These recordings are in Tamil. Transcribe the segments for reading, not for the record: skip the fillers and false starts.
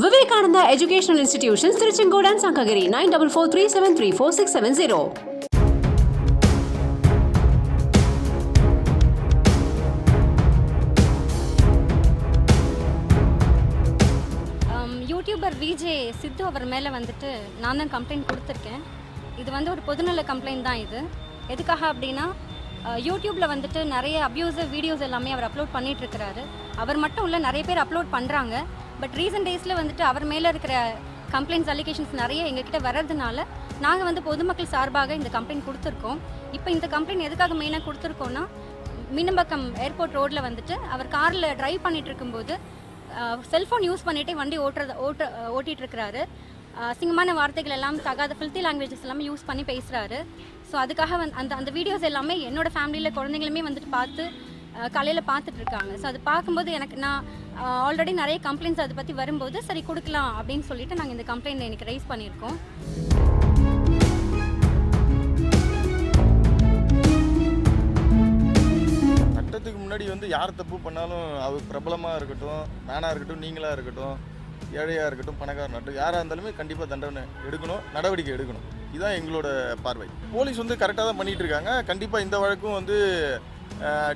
Vivekananda Educational Institutions, Tiruchengodu and Sankagiri, 9443734670. YouTuber VJ Siddhu அவர் மேலே வந்துட்டு நான் தான் கம்ப்ளைண்ட் கொடுத்துருக்கேன். இது வந்து ஒரு பொதுநல கம்ப்ளைண்ட் தான். இது எதுக்காக அப்படின்னா, யூடியூப்பில் வந்துட்டு நிறைய அப்யூசிவ் வீடியோஸ் எல்லாமே அவர் அப்லோட் பண்ணிகிட்ருக்கிறாரு. அவர் மட்டும் இல்லை, நிறைய பேர் அப்லோட் பண்ணுறாங்க. பட் ரீசன்ட் டேஸில் வந்துட்டு அவர் மேலே இருக்கிற கம்ப்ளைண்ட்ஸ் அலிகேஷன்ஸ் நிறைய எங்ககிட்ட வர்றதுனால நாங்கள் வந்து பொதுமக்கள் சார்பாக இந்த கம்ப்ளைண்ட் கொடுத்துருக்கோம். இப்போ இந்த கம்ப்ளைண்ட் எதுக்காக மெயினாக கொடுத்துருக்கோன்னா, மீனம்பாக்கம் ஏர்போர்ட் ரோட்டில் வந்துட்டு அவர் காரில் ட்ரைவ் பண்ணிகிட்டு இருக்கும்போது செல்ஃபோன் யூஸ் பண்ணிகிட்டே வண்டி ஓட்டிகிட்டு இருக்கிறாரு. அசிங்கமான வார்த்தைகள் எல்லாம், தகாத ஃபில்த்தி லாங்குவேஜஸ் எல்லாமே யூஸ் பண்ணி பேசுகிறாரு. ஸோ அதுக்காக அந்த வீடியோஸ் எல்லாமே என்னோடய ஃபேமிலியில் குழந்தைங்களுமே வந்துட்டு பார்த்து காலையில் பார்த்துட்ருக்காங்க. ஸோ அது பார்க்கும்போது நான் ஆல்ரெடி நிறைய கம்ப்ளைண்ட்ஸ் அதை பற்றி வரும்போது சரி கொடுக்கலாம் அப்படின்னு சொல்லிட்டு நாங்கள் இந்த கம்ப்ளைண்ட் எனக்கு ரைஸ் பண்ணியிருக்கோம். சட்டத்துக்கு முன்னாடி யார் தப்பு பண்ணாலும் அவர் பிரபலமாக இருக்கட்டும், நானாக இருக்கட்டும், நீங்களாக இருக்கட்டும், ஏழையாக இருக்கட்டும், பணக்காரனாகட்டும், யாராக இருந்தாலுமே கண்டிப்பாக தண்டனை எடுக்கணும், நடவடிக்கை எடுக்கணும். இதுதான் எங்களோட பார்வை. போலீஸ் கரெக்டாக தான் பண்ணிகிட்டு இருக்காங்க. கண்டிப்பாக இந்த வழக்கும்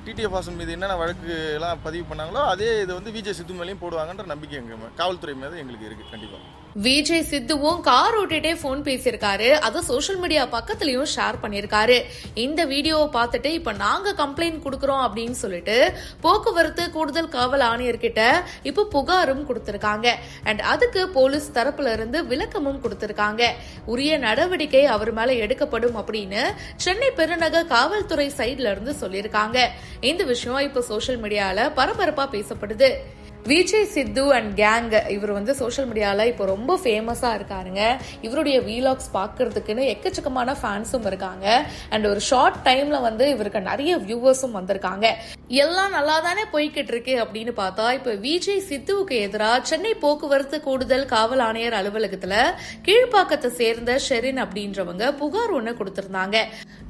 டிடிஎஃப் வாசன் மீது என்னென்ன வழக்கு எல்லாம் பதிவு பண்ணாங்களோ அதே இது விஜய் சித்து மேலேயும் போடுவாங்கன்ற நம்பிக்கை எங்கள் காவல்துறை மீது எங்களுக்கு இருக்குது. கண்டிப்பாக விஜய் சித்துவும் கார் ஓட்டிட்டே போன் பேசியிருக்காரு. அது சோசியல் மீடியா பக்கத்துலயும் ஷேர் பண்ணிருக்காரு. இந்த வீடியோவை பார்த்துட்டு இப்ப நாங்க கம்ப்ளைண்ட் கொடுக்கறோம் அப்படின்னு சொல்லிட்டு போக்குவரத்து கூடுதல் காவல் ஆணையர்கிட்ட இப்ப புகாரும் கொடுத்திருக்காங்க. அண்ட் அதுக்கு போலீஸ் தரப்புல இருந்து விளக்கமும் கொடுத்திருக்காங்க. உரிய நடவடிக்கை அவர் மேல எடுக்கப்படும் அப்படின்னு சென்னை பெருநகர் காவல்துறை சைட்ல இருந்து சொல்லியிருக்காங்க. இந்த விஷயம் இப்ப சோசியல் மீடியால பரபரப்பா பேசப்படுது. விஜய் சித்து அண்ட் கேங் இவர் சோஷியல் மீடியாவில் இப்போ ரொம்ப ஃபேமஸாக இருக்காருங்க. இவருடைய வீலாக்ஸ் பார்க்கறதுக்குன்னு எக்கச்சக்கமான ஃபேன்ஸும் இருக்காங்க. அண்ட் ஒரு ஷார்ட் டைமில் இவருக்கு நிறைய வியூவர்ஸும் வந்திருக்காங்க. எல்லாம் நல்லா தானே போய்கிட்டு இருக்கு அப்படின்னு பார்த்தா இப்போ விஜய் சித்துவுக்கு எதிராக சென்னை போக்குவரத்து கூடுதல் காவல் ஆணையர் அலுவலகத்தில் கீழ்ப்பாக்கத்தை சேர்ந்த ஷெரின் அப்படின்றவங்க புகார் ஒன்று கொடுத்திருந்தாங்க.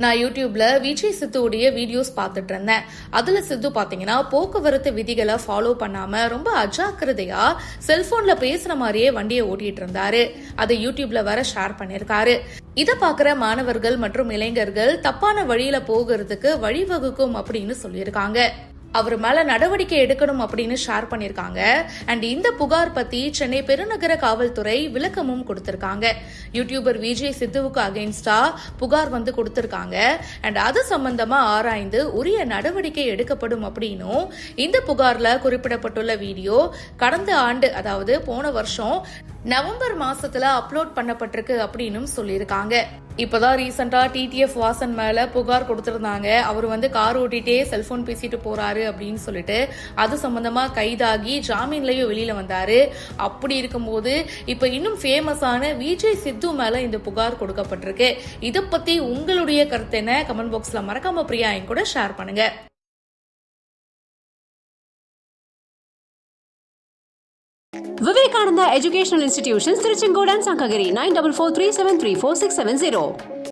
நான் யூடியூப்ல விஜய் சித்துவுடைய வீடியோஸ் பார்த்துட்டு இருந்தேன். அதுல சித்து பாத்தீங்கன்னா போக்குவரத்து விதிகளை ஃபாலோ பண்ணாம ரொம்ப அஜாக்கிரதையா செல்போன்ல பேசுற மாதிரியே வண்டியை ஓட்டிட்டு இருந்தாரு. அதை யூடியூப்ல வர ஷேர் பண்ணிருக்காரு. இத பாக்குற மாணவர்கள் மற்றும் இளைஞர்கள் தப்பான வழியில போகிறதுக்கு வழிவகுக்கும் அப்படின்னு சொல்லியிருக்காங்க. அவர் மேல நடவடிக்கை எடுக்கணும் அப்படின்னு ஷேர் பண்ணிருக்காங்க. அண்ட் இந்த புகார் பத்தி சென்னை பெருநகர காவல்துறை விளக்கமும் கொடுத்திருக்காங்க. யூடியூபர் விஜய் சித்துவுக்கு அகைன்ஸ்டா புகார் கொடுத்திருக்காங்க. அண்ட் அது சம்பந்தமா ஆராய்ந்து உரிய நடவடிக்கை எடுக்கப்படும் அப்படின்னும் இந்த புகார்ல குறிப்பிடப்பட்டுள்ள வீடியோ கடந்த ஆண்டு, அதாவது போன வருஷம் நவம்பர் மாசத்துல அப்லோட் பண்ணப்பட்டிருக்கு அப்படின்னு சொல்லியிருக்காங்க. இப்பதான் ரீசெண்டா டிடிஎஃப் வாசன் மேல புகார் கொடுத்திருந்தாங்க. அவர் கார் ஓட்டிட்டே செல்போன் பேசிட்டு போறாரு அப்படின்னு சொல்லிட்டு அது சம்பந்தமா கைதாகி ஜாமீன்லயும் வெளியில வந்தாரு. அப்படி இருக்கும்போது இப்ப இன்னும் ஃபேமஸான விஜய் சித்து மேல இந்த புகார் கொடுக்கப்பட்டிருக்கு. இத பத்தி உங்களுடைய கருத்து என்ன? கமெண்ட் பாக்ஸ்ல மறக்காம பிரியா என் கூட ஷேர் பண்ணுங்க. Vivekananda Educational Institutions, Tiruchengodu and Sankagiri, 9443734670.